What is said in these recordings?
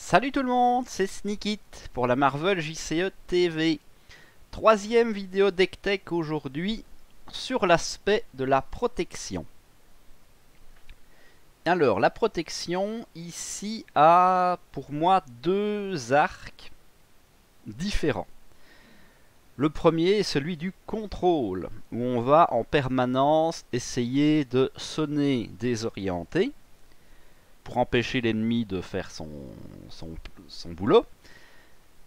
Salut tout le monde, c'est Sneakit pour la Marvel JCE TV. Troisième vidéo Deck Tech aujourd'hui sur l'aspect de la protection. Alors, la protection ici a pour moi deux arcs différents. Le premier est celui du contrôle, où on va en permanence essayer de sonner désorienté pour empêcher l'ennemi de faire son boulot.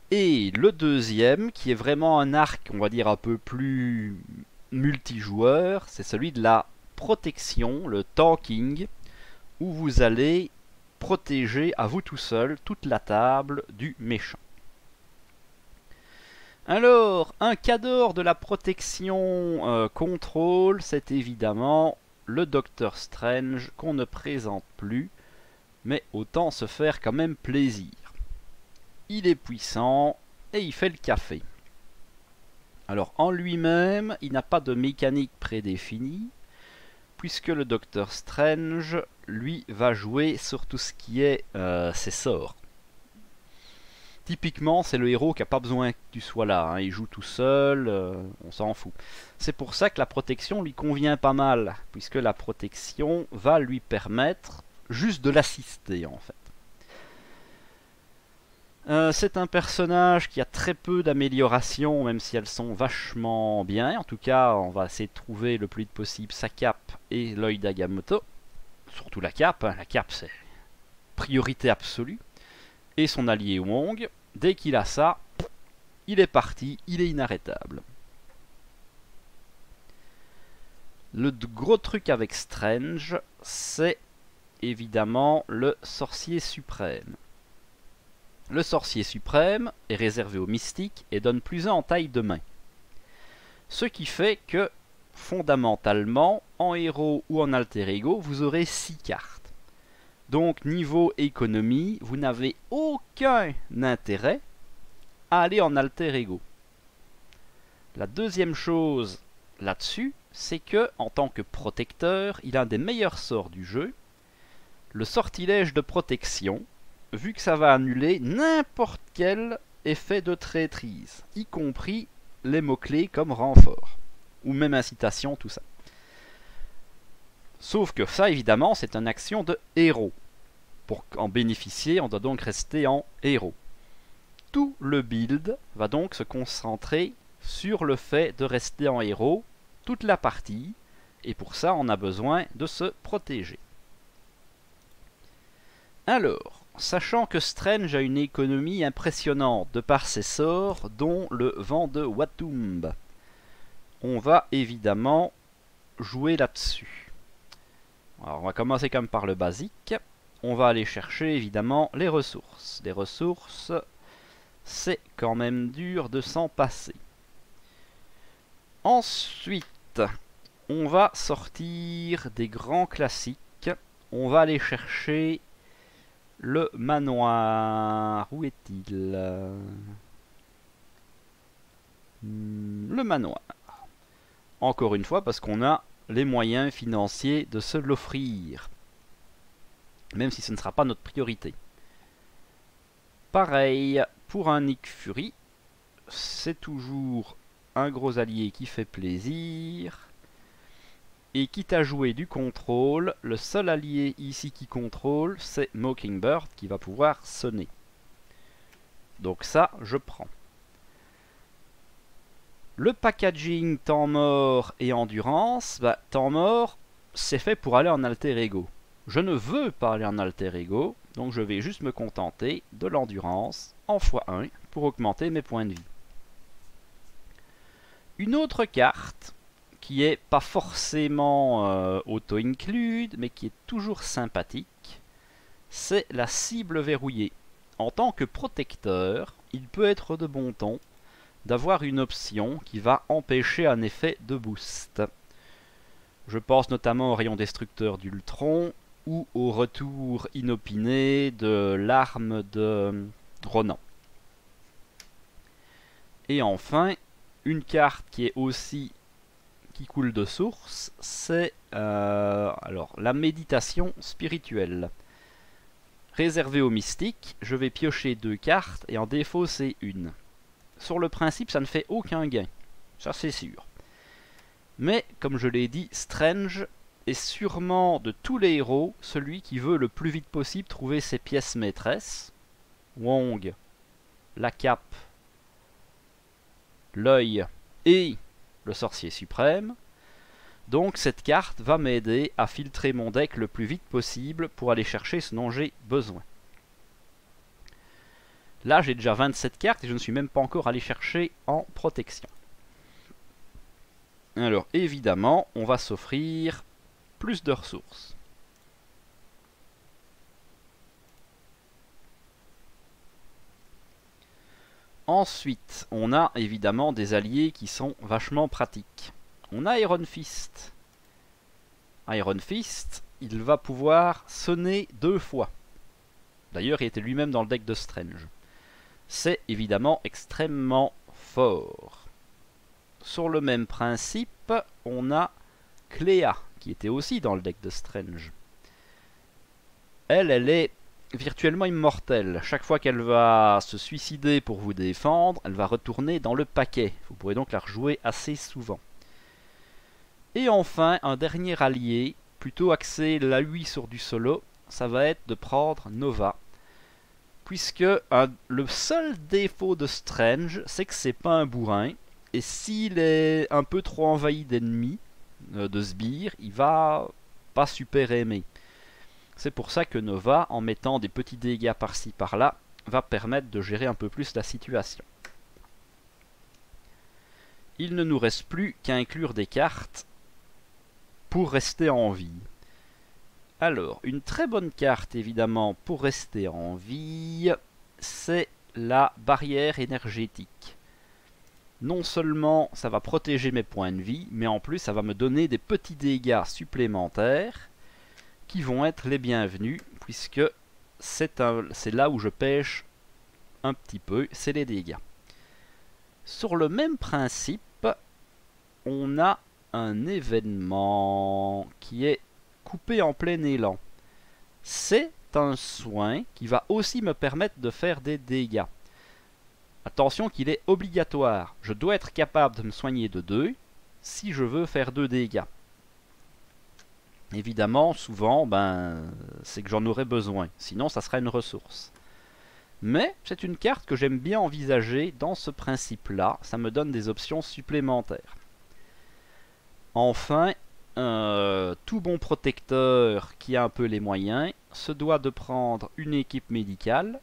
Et le deuxième, qui est vraiment un arc, on va dire, un peu plus multijoueur, c'est celui de la protection, le tanking, où vous allez protéger à vous tout seul toute la table du méchant. Alors, un cadre de la protection contrôle, c'est évidemment le Docteur Strange qu'on ne présente plus, mais autant se faire quand même plaisir. Il est puissant et il fait le café. Alors en lui-même, il n'a pas de mécanique prédéfinie, puisque le Docteur Strange, lui, va jouer sur tout ce qui est ses sorts. Typiquement, c'est le héros qui n'a pas besoin que tu sois là, hein. Il joue tout seul, on s'en fout. C'est pour ça que la protection lui convient pas mal, puisque la protection va lui permettre juste de l'assister en fait. C'est un personnage qui a très peu d'améliorations, même si elles sont vachement bien. En tout cas, on va essayer de trouver le plus vite possible sa cape et l'œil d'Agamotto. Surtout la cape, hein. La cape c'est priorité absolue. Et son allié Wong, dès qu'il a ça, il est parti, il est inarrêtable. Le gros truc avec Strange, c'est évidemment le sorcier suprême. Le sorcier suprême est réservé aux mystiques et donne plus 1 en taille de main. Ce qui fait que, fondamentalement, en héros ou en alter ego, vous aurez 6 cartes. Donc, niveau économie, vous n'avez aucun intérêt à aller en alter ego. La deuxième chose là-dessus, c'est que, en tant que protecteur, il a un des meilleurs sorts du jeu, le sortilège de protection, vu que ça va annuler n'importe quel effet de traîtrise, y compris les mots-clés comme renfort, ou même incitation, tout ça. Sauf que ça, évidemment, c'est une action de héros. Pour en bénéficier, on doit donc rester en héros. Tout le build va donc se concentrer sur le fait de rester en héros toute la partie, et pour ça, on a besoin de se protéger. Alors, sachant que Strange a une économie impressionnante de par ses sorts, dont le vent de Watumb, on va évidemment jouer là-dessus. Alors, on va commencer comme par le basique. On va aller chercher évidemment les ressources. Les ressources, c'est quand même dur de s'en passer. Ensuite, on va sortir des grands classiques. On va aller chercher le manoir. Où est-il? Le manoir. Encore une fois, parce qu'on a les moyens financiers de se l'offrir. Même si ce ne sera pas notre priorité. Pareil, pour un Nick Fury, c'est toujours un gros allié qui fait plaisir. Et quitte à jouer du contrôle, le seul allié ici qui contrôle, c'est Mockingbird qui va pouvoir sonner. Donc ça, je prends. Le packaging temps mort et endurance, temps mort, c'est fait pour aller en alter ego. Je ne veux pas aller en alter ego, donc je vais juste me contenter de l'endurance en x1 pour augmenter mes points de vie. Une autre carte qui est pas forcément auto-include, mais qui est toujours sympathique, c'est la cible verrouillée. En tant que protecteur, il peut être de bon ton d'avoir une option qui va empêcher un effet de boost. Je pense notamment au rayon destructeur d'Ultron ou au retour inopiné de l'arme de Ronan. Et enfin, une carte qui est aussi qui coule de source, c'est alors la méditation spirituelle. réservé aux mystiques, je vais piocher 2 cartes et en défausser une. Sur le principe, ça ne fait aucun gain. Ça, c'est sûr. Mais, comme je l'ai dit, Strange est sûrement, de tous les héros, celui qui veut le plus vite possible trouver ses pièces maîtresses. Wong, la cape, l'œil et le sorcier suprême. Donc cette carte va m'aider à filtrer mon deck le plus vite possible pour aller chercher ce dont j'ai besoin. Là j'ai déjà 27 cartes et je ne suis même pas encore allé chercher en protection. Alors évidemment on va s'offrir plus de ressources. Ensuite on a évidemment des alliés qui sont vachement pratiques. On a Iron Fist. Iron Fist, il va pouvoir sonner 2 fois. D'ailleurs, il était lui-même dans le deck de Strange. C'est évidemment extrêmement fort. Sur le même principe, on a Cléa, qui était aussi dans le deck de Strange. Elle est virtuellement immortelle. Chaque fois qu'elle va se suicider pour vous défendre, elle va retourner dans le paquet. Vous pourrez donc la rejouer assez souvent. Et enfin, un dernier allié, plutôt axé là lui sur du solo, ça va être de prendre Nova. Puisque le seul défaut de Strange, c'est que c'est pas un bourrin. Et s'il est un peu trop envahi d'ennemis, de sbires, il va pas super aimer. C'est pour ça que Nova, en mettant des petits dégâts par-ci par-là, va permettre de gérer un peu plus la situation. Il ne nous reste plus qu'à inclure des cartes pour rester en vie. Alors, une très bonne carte évidemment pour rester en vie, c'est la barrière énergétique. Non seulement ça va protéger mes points de vie, mais en plus ça va me donner des petits dégâts supplémentaires qui vont être les bienvenus, puisque c'est là où je pêche un petit peu, c'est les dégâts. Sur le même principe, on a un événement qui est coupé en plein élan. C'est un soin qui va aussi me permettre de faire des dégâts. Attention qu'il est obligatoire. Je dois être capable de me soigner de 2 si je veux faire 2 dégâts. Évidemment, souvent, c'est que j'en aurais besoin. Sinon, ça sera une ressource. Mais c'est une carte que j'aime bien envisager dans ce principe-là. Ça me donne des options supplémentaires. Enfin, tout bon protecteur qui a un peu les moyens se doit de prendre une équipe médicale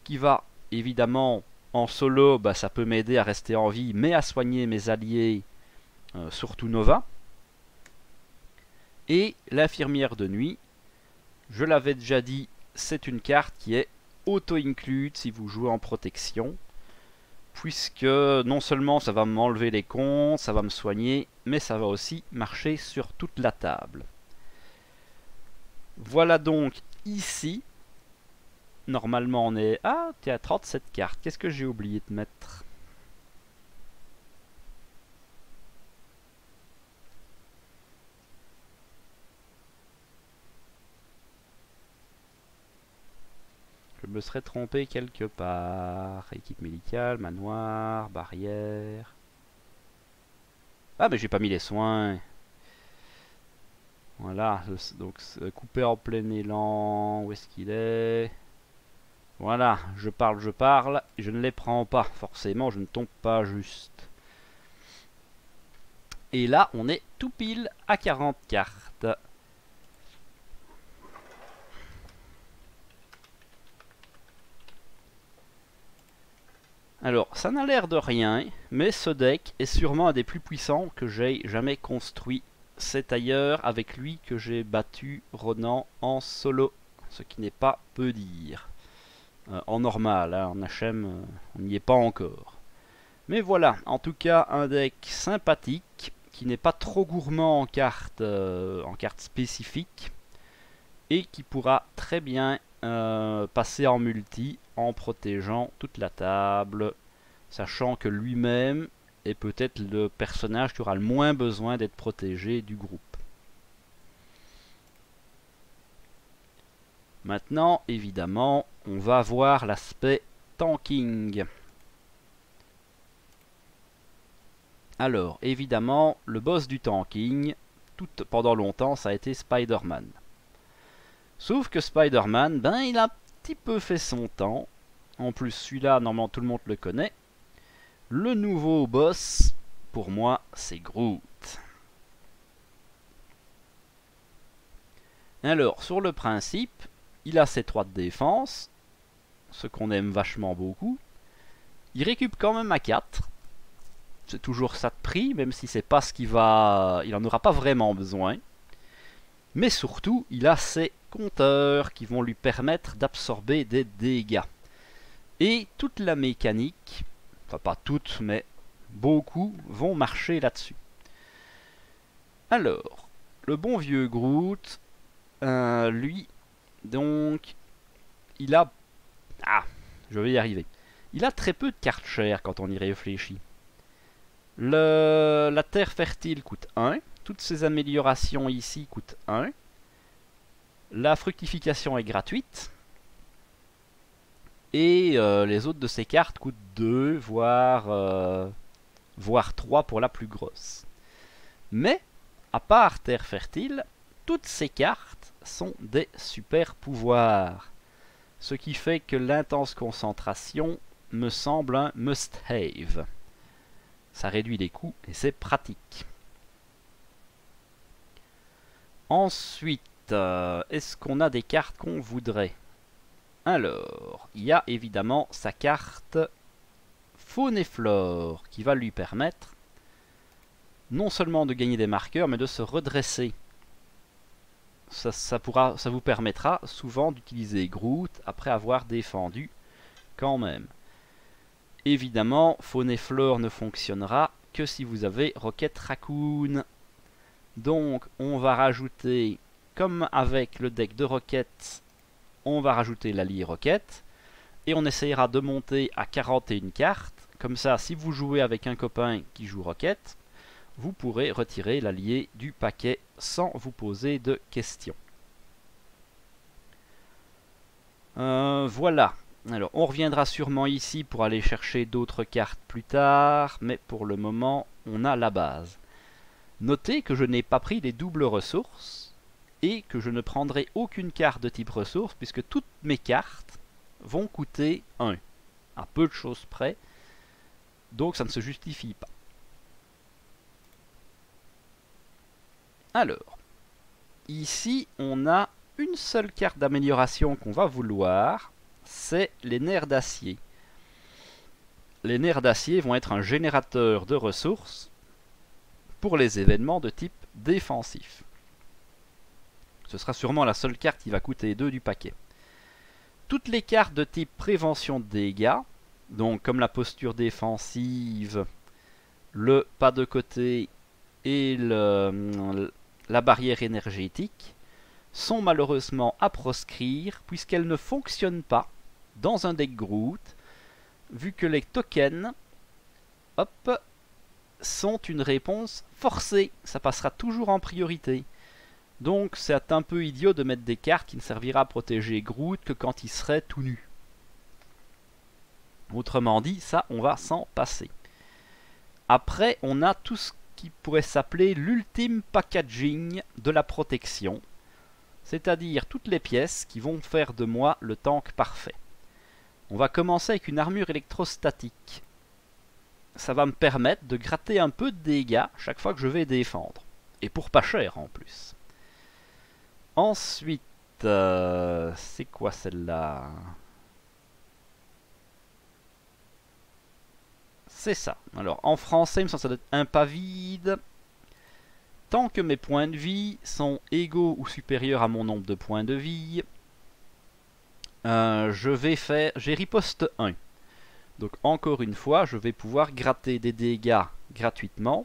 qui va évidemment en solo, ça peut m'aider à rester en vie mais à soigner mes alliés, surtout Nova. Et l'infirmière de nuit, je l'avais déjà dit, c'est une carte qui est auto-include si vous jouez en protection, puisque non seulement ça va m'enlever les comptes, ça va me soigner, mais ça va aussi marcher sur toute la table. Voilà donc ici, normalement on est à 37 cartes, qu'est-ce que j'ai oublié de mettre ? Je me serais trompé quelque part. Équipe médicale, manoir, barrière. Ah mais j'ai pas mis les soins. Voilà, donc coupé en plein élan. Où est-ce qu'il est? Voilà, je parle, et je ne les prends pas. Forcément, je ne tombe pas juste. Et là, on est tout pile à 40 cartes. Alors, ça n'a l'air de rien, mais ce deck est sûrement un des plus puissants que j'ai jamais construit. C'est ailleurs avec lui que j'ai battu Ronan en solo, ce qui n'est pas peu dire. En normal, hein, en HM, on n'y est pas encore. Mais voilà, en tout cas, un deck sympathique, qui n'est pas trop gourmand en cartes spécifiques, et qui pourra très bien passer en multi en protégeant toute la table, sachant que lui-même est peut-être le personnage qui aura le moins besoin d'être protégé du groupe. Maintenant, évidemment, on va voir l'aspect tanking. Alors, évidemment, le boss du tanking, pendant longtemps, ça a été Spider-Man. Sauf que Spider-Man, ben, il a un petit peu fait son temps. En plus, celui-là, normalement, tout le monde le connaît. Le nouveau boss, pour moi, c'est Groot. Alors, sur le principe, il a ses 3 de défense, ce qu'on aime vachement beaucoup. Il récup quand même à 4. C'est toujours ça de prix, même si c'est pas ce qu'il va... Il en aura pas vraiment besoin. Mais surtout, il a ses compteurs qui vont lui permettre d'absorber des dégâts. Et toute la mécanique, enfin pas toutes, mais beaucoup, vont marcher là-dessus. Alors, le bon vieux Groot, lui, donc, il a... Ah, je vais y arriver. Il a très peu de cartes chères quand on y réfléchit. La terre fertile coûte 1. Toutes ces améliorations ici coûtent 1. La fructification est gratuite. Et les autres de ces cartes coûtent 2, voire 3 pour la plus grosse. Mais, à part terre fertile, toutes ces cartes sont des super pouvoirs. Ce qui fait que l'intense concentration me semble un must-have. Ça réduit les coûts et c'est pratique. Ensuite, est-ce qu'on a des cartes qu'on voudrait? Alors, il y a évidemment sa carte Faune et Flore qui va lui permettre non seulement de gagner des marqueurs, mais de se redresser. Ça vous permettra souvent d'utiliser Groot après avoir défendu quand même. Évidemment, Faune et Flore ne fonctionnera que si vous avez Rocket Raccoon. Donc, on va rajouter, comme avec le deck de Rocket, on va rajouter l'allié Rocket. Et on essayera de monter à 41 cartes. Comme ça, si vous jouez avec un copain qui joue Rocket, vous pourrez retirer l'allié du paquet sans vous poser de questions. Voilà. Alors, on reviendra sûrement ici pour aller chercher d'autres cartes plus tard, mais pour le moment, on a la base. Notez que je n'ai pas pris les doubles ressources, et que je ne prendrai aucune carte de type ressource, puisque toutes mes cartes vont coûter 1, à peu de choses près, donc ça ne se justifie pas. Alors, ici, on a une seule carte d'amélioration qu'on va vouloir, c'est les nerfs d'acier. Les nerfs d'acier vont être un générateur de ressources pour les événements de type défensif. Ce sera sûrement la seule carte qui va coûter 2 du paquet. Toutes les cartes de type prévention de dégâts, donc comme la posture défensive, le pas de côté et la barrière énergétique, sont malheureusement à proscrire puisqu'elles ne fonctionnent pas dans un deck Groot, vu que les tokens sont une réponse forcée. Ça passera toujours en priorité. Donc c'est un peu idiot de mettre des cartes qui ne servira à protéger Groot que quand il serait tout nu. Autrement dit, ça on va s'en passer. Après, on a tout ce qui pourrait s'appeler l'ultime packaging de la protection. C'est-à-dire toutes les pièces qui vont faire de moi le tank parfait. On va commencer avec une armure électrostatique. Ça va me permettre de gratter un peu de dégâts chaque fois que je vais défendre. Et pour pas cher en plus. Ensuite, c'est quoi celle-là? C'est ça. Alors en français, il me semble que ça doit être un pas vide. Tant que mes points de vie sont égaux ou supérieurs à mon nombre de points de vie, j'ai riposte 1. Donc encore une fois, je vais pouvoir gratter des dégâts gratuitement,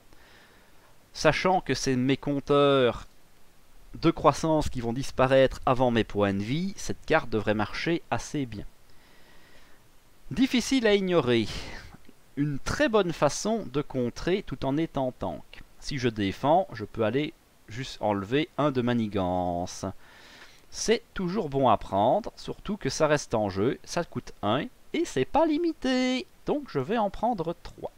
sachant que c'est mes compteurs de croissance qui vont disparaître avant mes points de vie. Cette carte devrait marcher assez bien. Difficile à ignorer. Une très bonne façon de contrer tout en étant tank. Si je défends, je peux aller juste enlever un de manigance. c'est toujours bon à prendre, surtout que ça reste en jeu, ça coûte 1 et c'est pas limité, donc je vais en prendre 3.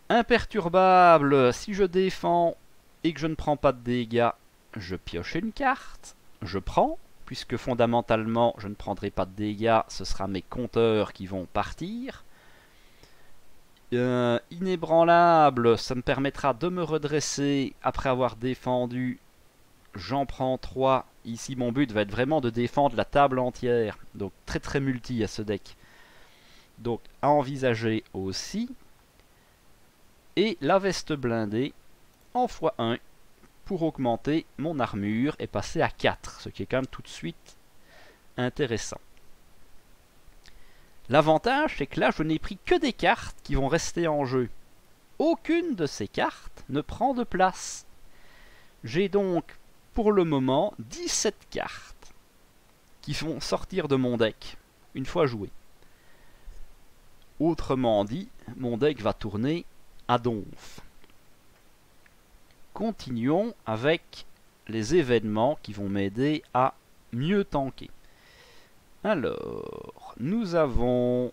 Imperturbable, si je défends et que je ne prends pas de dégâts, je pioche une carte, je prends, puisque fondamentalement je ne prendrai pas de dégâts, ce sera mes compteurs qui vont partir. Inébranlable, ça me permettra de me redresser après avoir défendu. J'en prends 3. Ici mon but va être vraiment de défendre la table entière. Donc très très multi à ce deck. Donc à envisager aussi. Et la veste blindée en x1 pour augmenter mon armure et passer à 4. Ce qui est quand même tout de suite intéressant. L'avantage, c'est que là, je n'ai pris que des cartes qui vont rester en jeu. Aucune de ces cartes ne prend de place. J'ai donc, pour le moment, 17 cartes qui vont sortir de mon deck une fois jouées. Autrement dit, mon deck va tourner à donf. Continuons avec les événements qui vont m'aider à mieux tanker. Alors, nous avons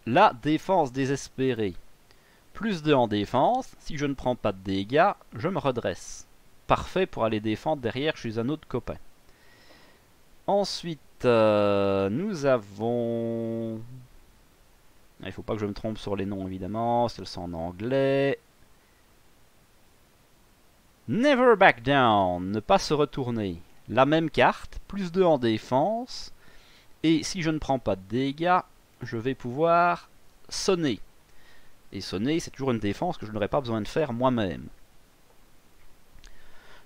la défense désespérée. Plus 2 en défense, si je ne prends pas de dégâts, je me redresse. Parfait pour aller défendre derrière chez un autre copain. Ensuite, nous avons... Il ne faut pas que je me trompe sur les noms évidemment, c'est en anglais. Never back down, ne pas se retourner. La même carte, plus 2 en défense, et si je ne prends pas de dégâts, je vais pouvoir sonner. Et sonner, c'est toujours une défense que je n'aurais pas besoin de faire moi-même.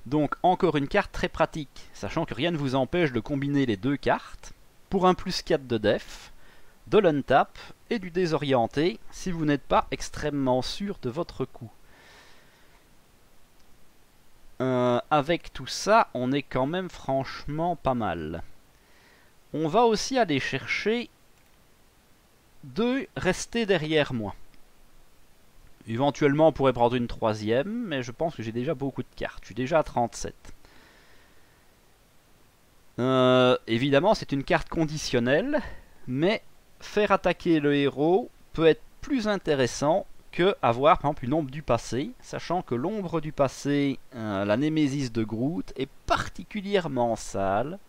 Donc encore une carte très pratique, sachant que rien ne vous empêche de combiner les deux cartes, pour un plus 4 de def, de l'untap et du désorienté, si vous n'êtes pas extrêmement sûr de votre coup. Avec tout ça, on est quand même franchement pas mal. On va aussi aller chercher 2 restés derrière moi. Éventuellement, on pourrait prendre une 3e, mais je pense que j'ai déjà beaucoup de cartes. Je suis déjà à 37. Évidemment, c'est une carte conditionnelle, mais faire attaquer le héros peut être plus intéressant que avoir par exemple une ombre du passé, sachant que l'ombre du passé, la némésis de Groot, est particulièrement sale.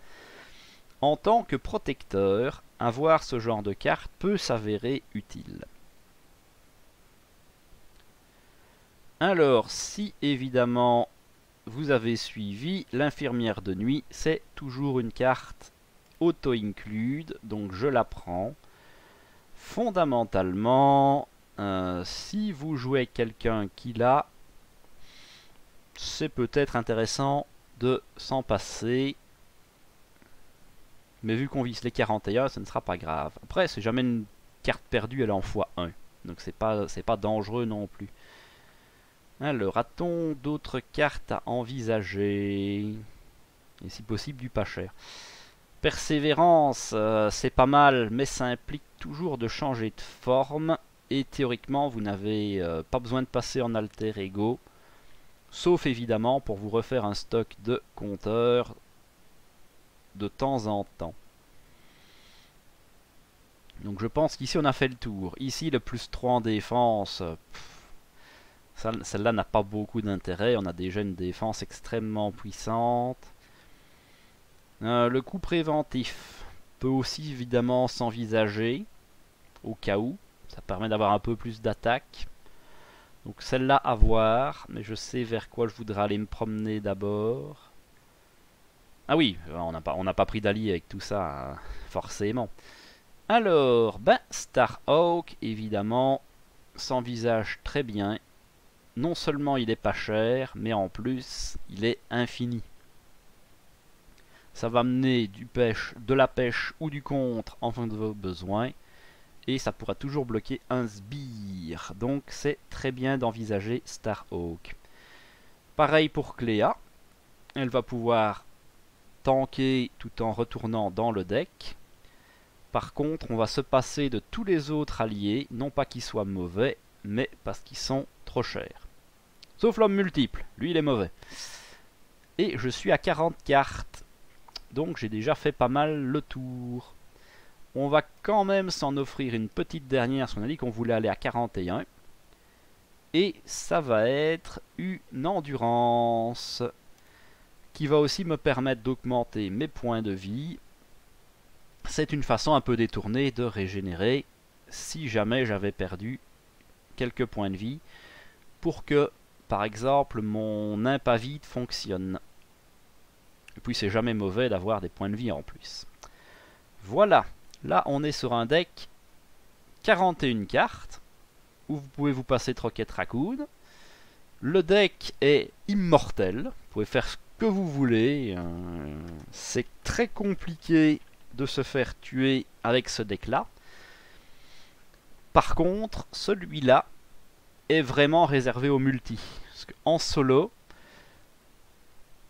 En tant que protecteur, avoir ce genre de carte peut s'avérer utile. Alors, si évidemment vous avez suivi, l'infirmière de nuit, c'est toujours une carte auto-include, donc je la prends. Fondamentalement, si vous jouez quelqu'un qui l'a, c'est peut-être intéressant de s'en passer. Mais vu qu'on vise les 41, ce ne sera pas grave. Après, c'est jamais une carte perdue, elle est en x1. Donc c'est pas dangereux non plus. Alors, a-t-on d'autres cartes à envisager? Et si possible, du pas cher. Persévérance, c'est pas mal, mais ça implique toujours de changer de forme. Et théoriquement, vous n'avez pas besoin de passer en alter ego. Sauf évidemment pour vous refaire un stock de compteurs de temps en temps. Donc je pense qu'ici on a fait le tour. Ici le plus 3 en défense, celle-là n'a pas beaucoup d'intérêt. On a déjà une défense extrêmement puissante. Le coup préventif peut aussi évidemment s'envisager au cas où. Ça permet d'avoir un peu plus d'attaque. Donc celle-là à voir, mais je sais vers quoi je voudrais aller me promener d'abord. Ah oui, on n'a pas pris d'allié avec tout ça, hein, forcément. Alors, ben, Starhawk, évidemment, s'envisage très bien. Non seulement il est pas cher, mais en plus, il est infini. Ça va mener de la pêche ou du contre en fonction de vos besoins. Et ça pourra toujours bloquer un sbire. Donc c'est très bien d'envisager Starhawk. Pareil pour Cléa. Elle va pouvoir tanker tout en retournant dans le deck. Par contre, on va se passer de tous les autres alliés. Non pas qu'ils soient mauvais, mais parce qu'ils sont trop chers. Sauf l'homme multiple. Lui, il est mauvais. Et je suis à 40 cartes. Donc j'ai déjà fait pas mal le tour. On va quand même s'en offrir une petite dernière, parce qu'on a dit qu'on voulait aller à 41. Et ça va être une endurance qui va aussi me permettre d'augmenter mes points de vie. C'est une façon un peu détournée de régénérer si jamais j'avais perdu quelques points de vie pour que, par exemple, mon impavide fonctionne. Et puis c'est jamais mauvais d'avoir des points de vie en plus. Voilà, là on est sur un deck 41 cartes où vous pouvez vous passer Troquet Raccoon. Le deck est immortel, vous pouvez faire ce que vous voulez. C'est très compliqué de se faire tuer avec ce deck là. Par contre, celui-là est vraiment réservé au multi. Parce qu'en solo,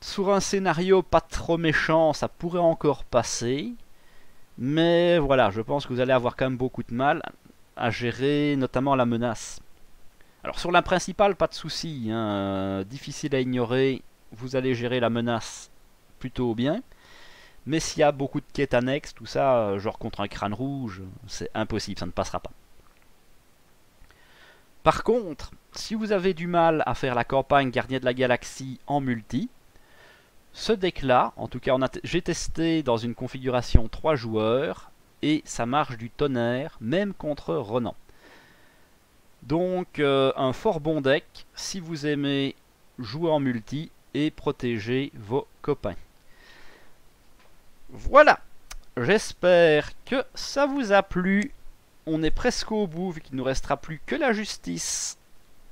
sur un scénario pas trop méchant, ça pourrait encore passer. Mais voilà, je pense que vous allez avoir quand même beaucoup de mal à gérer notamment la menace. Alors sur la principale, pas de souci, hein, difficile à ignorer, vous allez gérer la menace plutôt bien. Mais s'il y a beaucoup de quêtes annexes, tout ça, genre contre un crâne rouge, c'est impossible, ça ne passera pas. Par contre, si vous avez du mal à faire la campagne Gardien de la Galaxie en multi, ce deck-là, en tout cas j'ai testé dans une configuration 3 joueurs, et ça marche du tonnerre, même contre Ronan. Donc un fort bon deck si vous aimez jouer en multi et protéger vos copains. Voilà, j'espère que ça vous a plu. On est presque au bout vu qu'il ne nous restera plus que la justice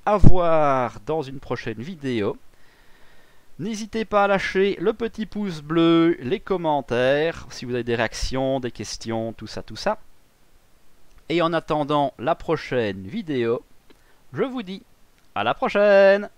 à voir dans une prochaine vidéo. N'hésitez pas à lâcher le petit pouce bleu, les commentaires, si vous avez des réactions, des questions, tout ça, tout ça. Et en attendant la prochaine vidéo, je vous dis à la prochaine!